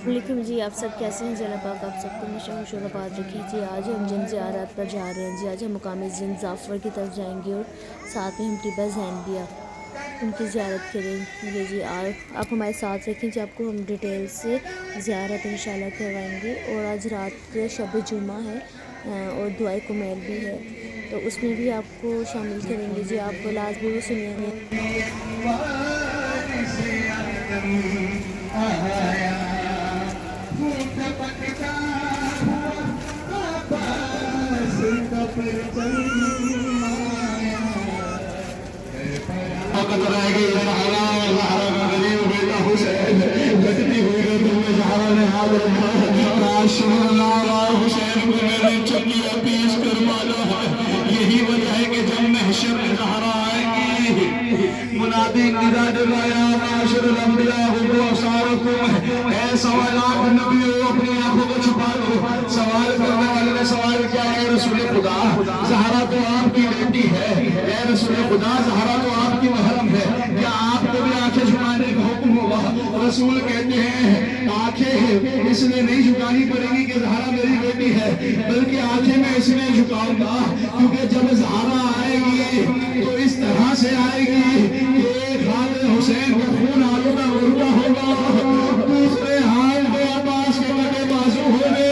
वालेकुम जी, आप सब कैसे हैं? अल्लाह पाक आप सबको हमेशा खुश और आबाद रखें जी। आज हम जिन ज़ियारत पर जा रहे हैं जी। आज हम मुकाम जिन जाफ़र की तरफ जाएंगे और साथ में हम टिब्बा ज़ैनबिया उनकी ज़ियारत करेंगे जी। आप हमारे साथ रखें जी, आपको हम डिटेल से ज़ियारत इंशाल्लाह करवाएंगे। और आज रात शब जुमा है और दुआए कुमैल भी है, तो उसमें भी आपको शामिल करेंगे जी। आप लाजमी वो सुनिएंगे। यही वजह है कि जब महशर में ज़हरा आएगी, मुनादी निदा दिलाया माशरुल अंबिया हुब्बु असारकुम, ऐ सवालात नबियों अपनी आंखों को छुपा लो। सवाल करने वाले ने सवाल किया, है रसूल खुदा, ज़हरा तो आपकी बेटी है, ऐ रसूल खुदा ज़हरा तो आपकी महरम है, क्या आपको भी आंखें झुकाने का हुक्म होगा? रसूल कहते हैं आंखें इसलिए नहीं झुकानी पड़ेगी कि ज़हरा मेरी बेटी है, बल्कि आंखें मैं इसलिए झुकाऊंगा क्योंकि जब ज़हरा आएगी तो इस तरह से आएगी कि एक हाथ हुसैन का खून आलूदा उल्टा होगा, दूसरे हाथ में अब्बास के बड़े बाजू होंगे।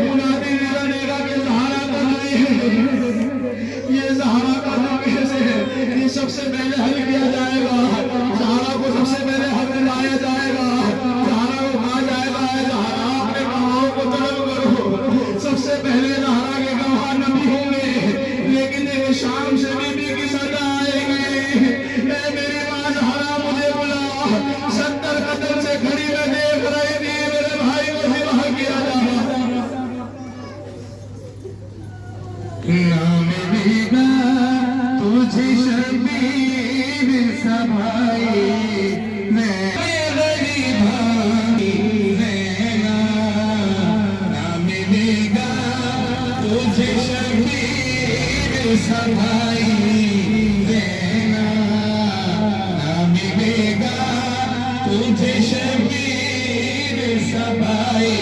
मुनादी निकालेगा कि ज़हरा का नहीं है, ये ज़हरा का दरवेश है, ये सबसे पहले हल किया जाएगा। ज़हरा को सबसे पहले हल दिलाया जाएगा। ज़हरा को कहा जाएगा, ज़हरा अपने गवाहों को तलब करो। सबसे पहले ज़हरा के गवाह नबी होंगे, लेकिन एक शाम से बीबी की सदा आएगी। ऐ मेरी माँ ज़हरा मुझे बुला, 70 कदम से खड़ी मैं देख रही थी, मेरे भाई को ज़िबह किया जा नाम मिलेगा तुझे शबीर सभाई, मैं गरीब नैना, नाम मिलेगा तुझे शबीर सभाई नैना, नाम मिलेगा तुझे शबीर सभाई।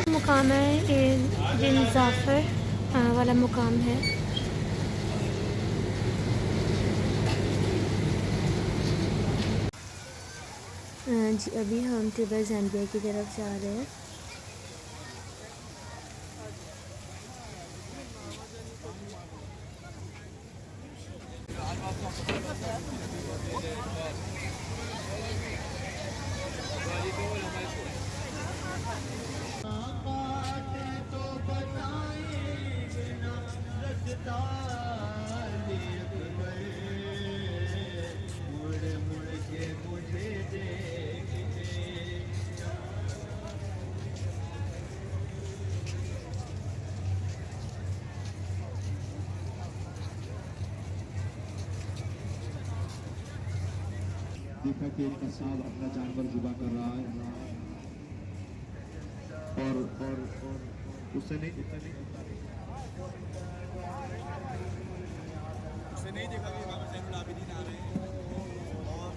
मुकाम है ये जिन जाफ़र वाला मुकाम है। जी अभी हम टिब्बा ज़ैनबिया की तरफ जा रहे हैं। देखा कि एक कसाब अपना जानवर ज़िबा कर रहा है और उसे नहीं देखा कि इमाम ज़ैनुल आबिदीन आ रहे हैं और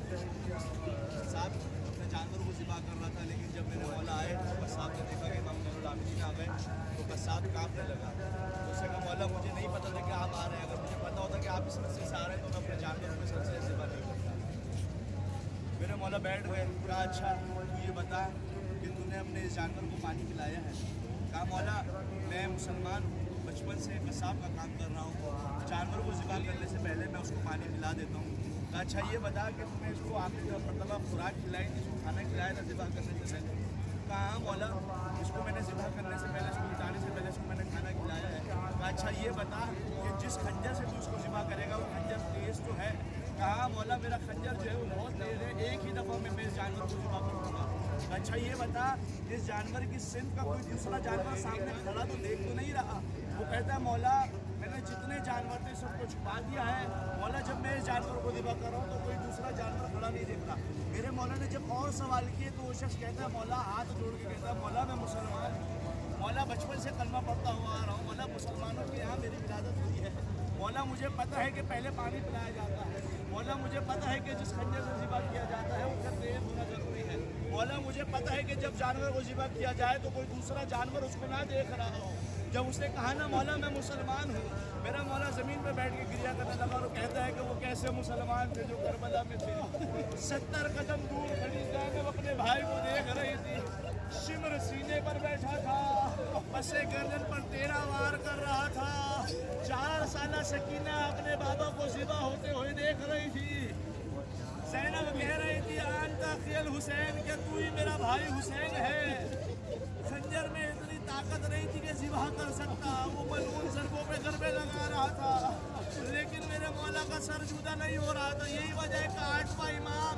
कसाब अपने जानवर को ज़िबा कर रहा था, लेकिन जब मेरे मौला आए तो कसाब ने देखा कि इमाम ज़ैनुल आबिदीन आ गए तो कसाब कांपने लगा। तो उसने कहा मौला मुझे नहीं पता था कि आप आ रहे हैं, अगर मुझे पता होता कि आप इस मस्जिद से आ रहे हैं तो मैं अपने मौला बैठ गए। कहा अच्छा तू ये बता कि तूने अपने इस जानवर को पानी पिलाया है? कहा मौला मैं मुसलमान हूँ, बचपन से कसाब का काम कर रहा हूँ, जानवर को ज़िबा करने से पहले मैं उसको पानी पिला देता हूँ। कहा अच्छा ये बता कि तूने इसको आखिरी मरतबा खुराक खिलाई थी, इसको खाना खिलाया था ज़िबा करने से पहले? कहा मौला इसको मैंने ज़िबा करने से पहले, इसको उठाने से पहले इसको मैंने खाना खिलाया है। कहा अच्छा ये बता कि जिस खंजर से तू इसको ज़िबा करेगा वो खंजर तेज़ तो है? कहा मौला मेरा खंजर जो है वो बहुत तेज़ है, एक ही दफ़ा में मैं इस जानवर को ज़िबा कर दूँगा। अच्छा ये बता इस जानवर की सिंध का कोई दूसरा जानवर सामने खड़ा तो देख तो नहीं रहा? वो कहता है मौला मैंने जितने जानवर थे सबको छुपा दिया है, मौला जब मैं इस जानवर को ज़िबा कर रहा हूँ तो कोई दूसरा जानवर खड़ा नहीं दिख रहा। मेरे मौला ने जब और सवाल किए तो वो शख्स कहता है मौला हाथ जोड़ के कहता है मौला मैं मुसलमान हूँ, मौला बचपन से कलमा पढ़ता हुआ आ रहा हूँ, मौला मुसलमानों के यहाँ मेरी विरादत हुई है, मौला मुझे पता है कि पहले पानी पिलाया जाता है, मौला मुझे पता है कि जिस खंजर से ज़िबा किया जाता है उसका तेज होना जरूरी है, मौला मुझे पता है कि जब जानवर को ज़िबा किया जाए तो कोई दूसरा जानवर उसको ना देख रहा हो। जब उसने कहा ना मौला मैं मुसलमान हूँ, मेरा मौला ज़मीन पे बैठ के गिरिया करने लगा और कहता है कि वो कैसे मुसलमान थे जो करबला में थे। 70 कदम दूर खड़ी ज़ैनब अपने भाई को देख रही थी, शिमर सीने पर बैठा था, पसे गर्दन पर 13 वार कर रहा था, 4 साल सकीना अपने बाबा को ज़िबा होते हुए देख रही थी। ज़ैनब कह रही थी आंता खियल हुसैन, क्या तू ही मेरा भाई हुसैन है? खंजर में इतनी ताकत नहीं थी कि ज़िबा कर सकता, वो बलून सड़कों पे गरबे लगा रहा था, लेकिन मेरे मौला का सर जुदा नहीं हो रहा था। यही वजह है कि 8वां इमाम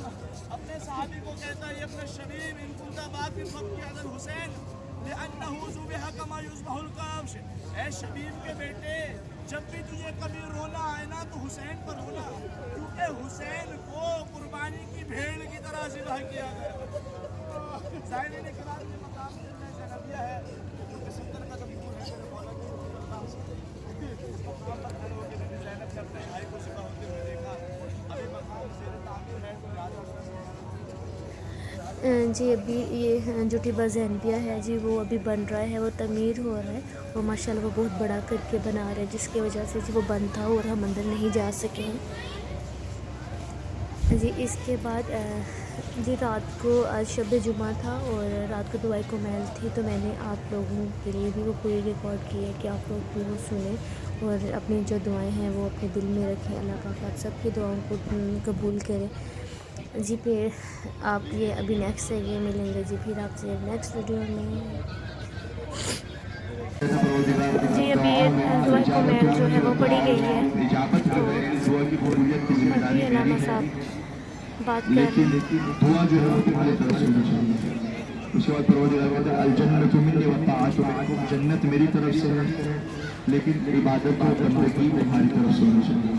अपने साहबी को कहता है अपने शबीब इन कुंता बाकी फक्की अदल हुसैन लिअन्नहु ज़ुबिहा कमा युज़बहुल कब्श। ऐ शबीब के बेटे जब भी तुझे कभी रोना आए ना तो हुसैन पर रोना, क्योंकि हुसैन को कुर्बानी की भेड़ की तरह ज़िबा किया गया। ज़ाहिरीन इकराम के मकाम में ज़ैनबिया है जो कि 70 कदम दूर है मेरे मौला की मकाम पर खड़े होकर मैंने ज़ैनब के अपने भाई को ज़िबा होते हुए देखा। अभी मकाम ज़ेर तामीर है तो याद जी अभी ये जो टिब्बा ज़ैनबिया है जी वो अभी बन रहा है, वो तमीर हो रहा है और माशाल्लाह वो बहुत बड़ा करके बना रहे हैं, जिसकी वजह से जी वो बंद था और हम अंदर नहीं जा सके हैं जी। इसके बाद जी रात को आज शब जुमा था और रात को दुआए कुमैल थी, तो मैंने आप लोगों के लिए भी वो पूरी रिकॉर्ड की है कि आप लोग भी वो सुने और अपनी जो दुआएं हैं वो अपने दिल में रखें। अल्लाह पाक आप सबकी दुआओं को कबूल करे जी। फिर आप ये अभी नेक्स्ट से ये मिलेंगे जी फिर आपसे नेक्स्ट वीडियो में जी। अभी ये दुआ कुमैल जो है वो पढ़ी गई है, तो अभी अलामा साहब बात कर रहे हैं। दुआ जो है वो तुम्हारी तरफ से होनी चाहिए। उसके बाद परवरदिगार कहता है अल जन्नतु मिन्नी व ताअतु मिनकुम, जन्नत मेरी तरफ से है लेकिन इबादत और बंदगी तुम्हारी तरफ से होनी चाहिए।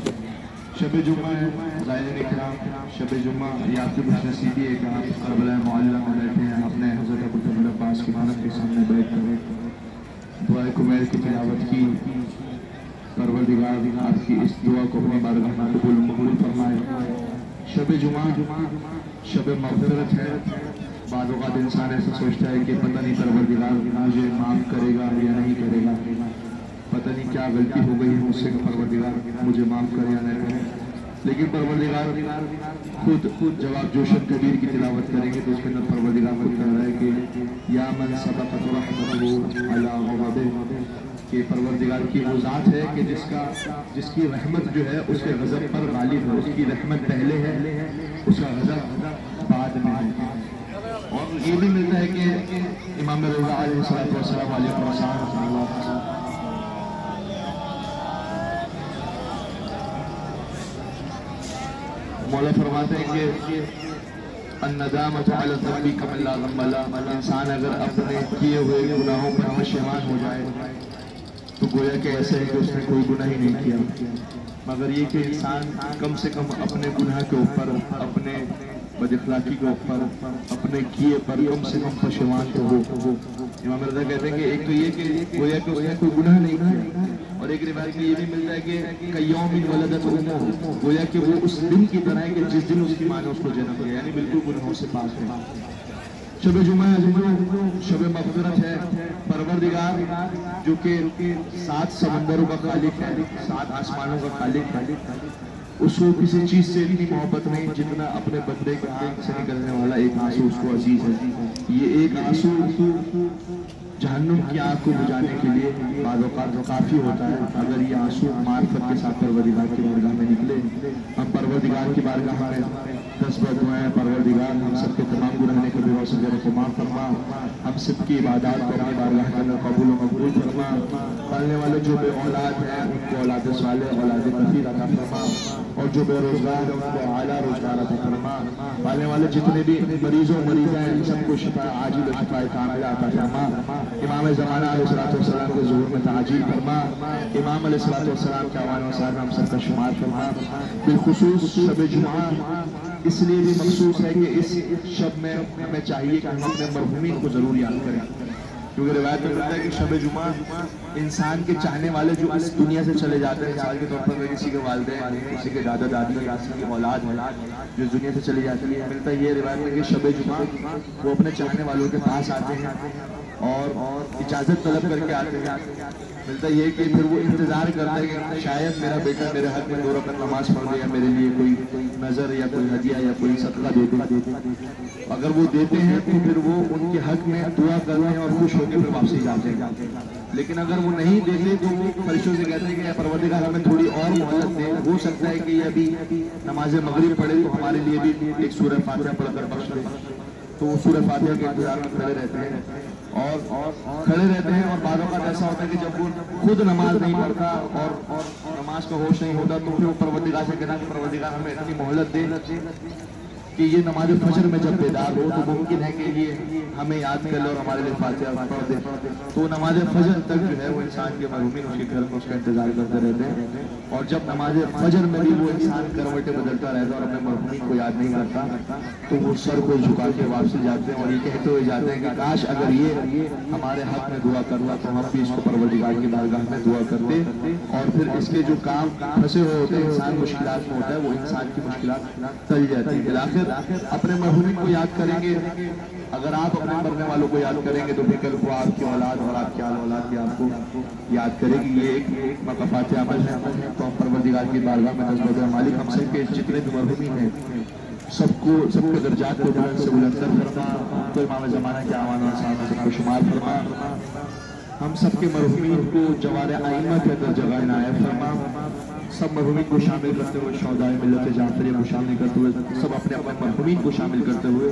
शब जुम्मा है ज़ाहिरीन इकराम, शब जुम्मा ये आपकी खुशनसीबी है कि आप करबला मुअल्ला में बैठे हैं, अपने हज़रत अबू बकर अब्बास के मानव के सामने बैठ कर दुआ कुमैल की तिलावत की। परवरदिगार आपकी इस दुआ को अपनी बारगाह में कबूल फरमाए। शब जुमा शब मग़फ़िरत है। बाद औक़ात इंसान ऐसा सोचता है कि पता नहीं परवरदिगार मुझे माफ़ करेगा या नहीं करेगा, पता नहीं क्या गलती हो गई मुझसे, परवरदिगार मुझे माफ़ करे या न करे। लेकिन परवरदिगार खुद जब आप जोशन कबीर की तिलावत करेंगे तो उसके अंदर परवरदिगार कह रहा है कि या मन सबक़त रहमतुहु अला ग़ज़बिही, कि परवरदिगार की वो ज़ात है कि जिसकी रहमत जो है उसके गज़ब पर गालिब है, उसकी रहमत पहले है उसका गज़ब बाद में है। और ये भी मिलता है कि इमाम रज़ा अलैहिस्सलाम मौला फरमाते हैं कि अन्नदामत अला ज़ंबी कमन ला ज़ंब लह, इंसान अगर अपने किए हुए गुनाहों पर पशेमान हो जाए तो गोया कि ऐसे है कि उसने कोई गुनाह ही नहीं किया, मगर ये कि इंसान कम से कम अपने गुनाह के ऊपर, अपने बदअखलाकी के ऊपर, अपने किए पर कम से कम पशेमान तो हो। इमाम रज़ा कहते हैं कि एक तो ये कि गोया कि उसने कोई गुनाह नहीं किया, और एक रिवायत में ये भी मिलता है कि कयौमिन वलदत उम्मुहु, गोया कि वो उस दिन की तरह है कि जिस दिन उसकी माँ ने उसको जन्म दिया, यानी बिल्कुल गुनाहों से पाक है। शब जुमा शब मग़फ़िरत है। परवरदिगार जो कि 7 समंदरों का खालिक है, 7 आसमानों का खालिक है, اس کو کسی چیز سے اتنی محبت نہیں جتنا اپنے بندے کے آنکھ سے نکلنے والا ایک آنسو اس کو عزیز ہے. یہ ایک آنسو جہنم کی آگ کو بجھانے کے لیے بعض اوقات کافی ہوتا ہے. اگر یہ آنسو معرفت کے ساتھ پروردگار کی بارگاہ میں نکلے, ہم پروردگار کی بارگاہ میں 10 بار دعائیں, پروردگار ہم سب کے تمام گناہوں کو بے واسطے کو معاف فرما, ہم سب کی عبادات کو اپنی بارگاہ کے اندر قبول و مقبول فرما. پالنے والے جو بے اولاد ہیں ان کو اولاد صالح, اولاد کثیر عطا فرما, اور جو بے روزگار ہیں ان کو اعلیٰ روزگار عطا فرما. پالنے والے جتنے بھی مریضوں مریض ہیں سب کو شفا عاجل و شفا کاملہ عطا فرما. امام زمانہ علیہ السلام کے ظہور میں تعجیل فرما. امام علیہ السلام کے آوان و صاحب ہم سب کا شمار فرما. بالخصوص شب جمعہ اس لیے بھی مخصوص ہے کہ اس شب میں ہمیں چاہیے کہ ہم اپنے مرحومین کو ضرور یاد کریں, کیونکہ روایت میں ملتا ہے کہ شب جمعہ انسان کے چاہنے والے جو اس دنیا سے چلے جاتے ہیں, مثال کے طور پر کسی کے والدین, کسی کے دادا دادی, کسی کی اولاد جو دنیا سے چلی جاتی ہے, ملتا ہے یہ روایت میں کہ شب جمعہ وہ اپنے چاہنے والوں کے پاس آتے ہیں اور اجازت طلب کر کے آتے ہیں. ملتا یہ کہ پھر وہ انتظار کرتا ہے کہ شاید میرا بیٹا میرے حق میں 2 رکعت نماز پڑھ دے یا میرے لیے کوئی نظر یا کوئی ہدیہ یا کوئی صدقہ دے دے. اگر وہ دیتے ہیں تو پھر وہ ان کے حق میں دعا کرتے ہیں اور خوش ہو کے پھر واپسی جاتے ہیں. لیکن اگر وہ نہیں دیتے تو وہ فرشتوں سے کہتے ہیں کہ اے پروردگار ہمیں تھوڑی اور مہلت دے, ہو سکتا ہے کہ یہ ابھی نماز مغرب پڑھے تو ہمارے لیے بھی ایک سورہ فاتحہ پڑھ کر بخش دے. تو وہ سورہ فاتحہ کے انتظار میں کھڑے رہتے ہیں اور بعض اوقات ایسا ہوتا ہے کہ جب وہ خود نماز نہیں پڑھتا اور نماز کا ہوش نہیں ہوتا تو پھر وہ پروردگار سے کہتا کہ پروردگار ہمیں اتنی مہلت دے کہ یہ نماز فجر میں جب بیدار ہو تو ممکن ہے کہ یہ ہمیں یاد کر لے اور ہمارے لیے فاتحہ پڑھ دے. تو نماز فجر تک جو ہے وہ انسان کے مرحومین اس کے گھر میں اس کا انتظار کرتے رہتے ہیں, اور جب نماز فجر میں بھی وہ انسان کروٹیں بدلتا رہتا ہے اور اپنے مرحومین کو یاد نہیں کرتا تو وہ سر کو جھکا کے واپسی جاتے ہیں اور یہ کہتے ہوئے جاتے ہیں کہ کاش اگر یہ ہمارے حق میں دعا کرتا تو ہم بھی اس کو پروردگار کی بارگاہ میں دعا کرتے, اور پھر اس کے جو کام پھنسے ہوئے ہوتے ہیں انسان مشکلات میں ہوتا ہے وہ انسان کی مشکلات ٹل جاتی ہیں. بالآخر اپنے مرحومین کو یاد کریں گے. اگر آپ اپنے مرنے والوں کو یاد کریں گے تو پھر کل کو آپ کی اولاد اور آپ کی اولاد بھی آپ کو یاد کرے گی. یہ ایک مقافات عمل ہے. تو ہم پروردگار کی بارگاہ میں نسبت مالک ہم سب کے جتنے بھی مرحومین ہیں سب کے درجات کو بلند سے بلند فرما. تو امام زمانہ کے آوان و صاحب سب کو شمار فرما. ہم سب کے مرحومین کو جوار ائمہ کے اندر جگہ عنایت فرما. سب مرحومین کو شامل کرتے ہوئے شہدائے ملت جعفریہ کو شامل کرتے ہوئے سب اپنے اپنے مرحومین کو شامل کرتے ہوئے,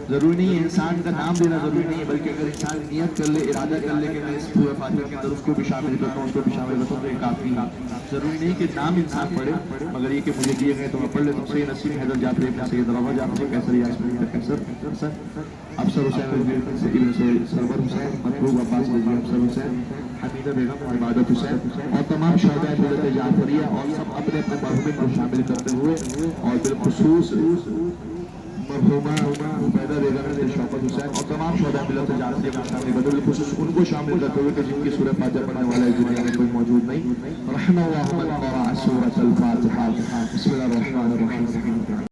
ضروری نہیں ہے انسان کا نام دینا ضروری نہیں ہے, بلکہ اگر انسان نیت کر لے, ارادہ کر لے کہ میں اس سورہ فاتحہ کے اندر اس کو بھی شامل کرتا ہوں, اس کو بھی شامل کرتا ہوں, تو یہ کافی ہے. ضروری نہیں کہ نام انسان پڑھے, مگر یہ کہ مجھے دیے گئے تو میں پڑھ لیتا ہوں. سید نسیم حیدر جعفری ابن سید روا جعفری کیسر یاسمین کیسر افسر حسین ابن سرور حسین مطلوب عباس رضی افسر حسین حمیدہ بیگم عبادت حسین اور تمام شہدائے ملت جعفریہ اور سب اپنے اپنے مرحومین کو شامل کرتے ہوئے, اور بالخصوص مرحومہ عبیدہ بیگم شوکت حسین اور تمام شہدائے ملت جعفریہ کو شامل کرتے ہوئے, بالخصوص ان کو شامل کرتے ہوئے کہ جن کی سورہ فاتحہ پڑھنے والا اس دنیا میں کوئی موجود نہیں. رحم اللہ من قرأ سورۃ الفاتحہ. بسم اللہ الرحمن الرحیم.